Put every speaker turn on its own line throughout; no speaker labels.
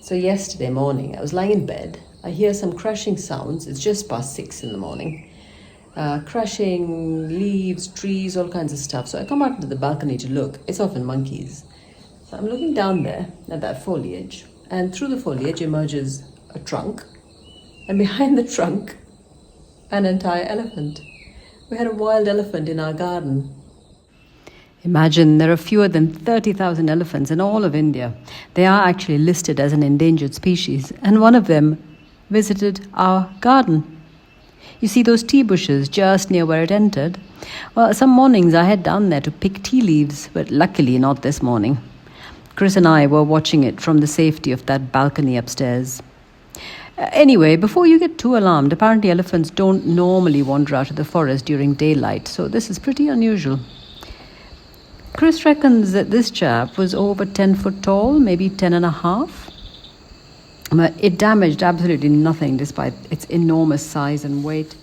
So yesterday morning, I was lying in bed. I hear some crashing sounds. It's just past 6 in the morning. Crashing leaves, trees, all kinds of stuff. So I come out into the balcony to look. It's often monkeys. So I'm looking down there at that foliage, and through the foliage emerges a trunk, and behind the trunk, an entire elephant. We had a wild elephant in our garden. Imagine there are fewer than 30,000 elephants in all of India. They are actually listed as an endangered species, and one of them visited our garden. You see those tea bushes just near where it entered? Well, some mornings I head down there to pick tea leaves, but luckily not this morning. Chris and I were watching it from the safety of that balcony upstairs. Anyway, before you get too alarmed, apparently elephants don't normally wander out of the forest during daylight, so this is pretty unusual. Chris reckons that this chap was over 10 foot tall, maybe 10 and a half. But it damaged absolutely nothing despite its enormous size and weight.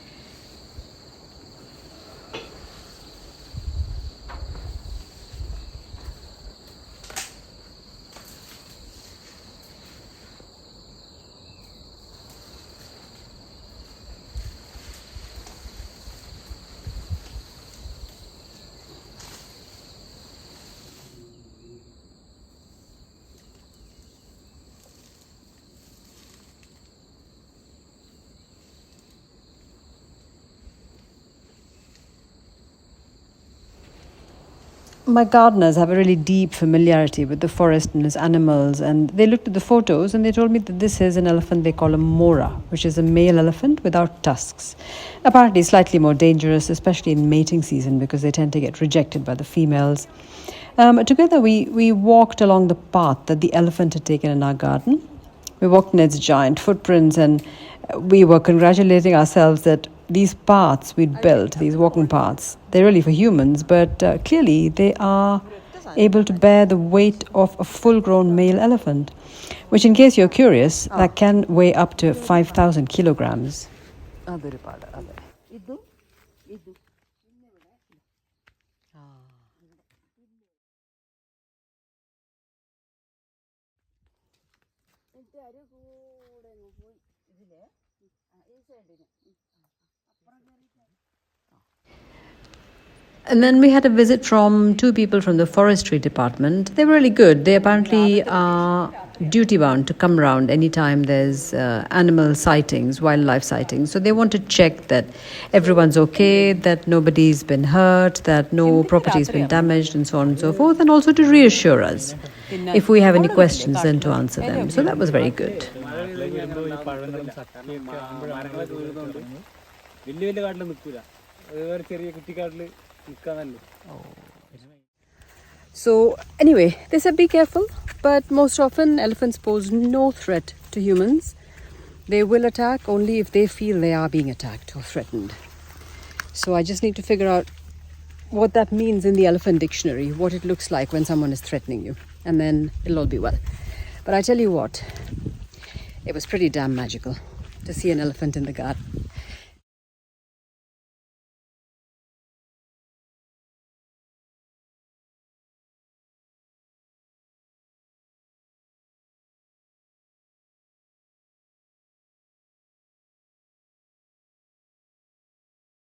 My gardeners have a really deep familiarity with the forest and its animals, and they looked at the photos and they told me that this is an elephant they call a mora, which is a male elephant without tusks. Apparently slightly more dangerous, especially in mating season, because they tend to get rejected by the females. Together we walked along the path that the elephant had taken in our garden. We walked in its giant footprints, and we were congratulating ourselves that these paths we'd built, these walking paths, they're really for humans, but clearly they are able to bear the weight of a full-grown male elephant, which, in case you're curious, that can weigh up to 5,000 kilograms. And then we had a visit from 2 people from the forestry department. They were really good. They apparently are duty-bound to come around anytime there's animal sightings, wildlife sightings. So they want to check that everyone's okay, that nobody's been hurt, that no property's been damaged, and so on and so forth, and also to reassure us if we have any questions, then to answer them. So that was very good. So anyway, they said be careful, but most often elephants pose no threat to humans. They will attack only if they feel they are being attacked or threatened. So I just need to figure out what that means in the elephant dictionary, what it looks like when someone is threatening you, and then it'll all be well. But I tell you what, it was pretty damn magical to see an elephant in the garden.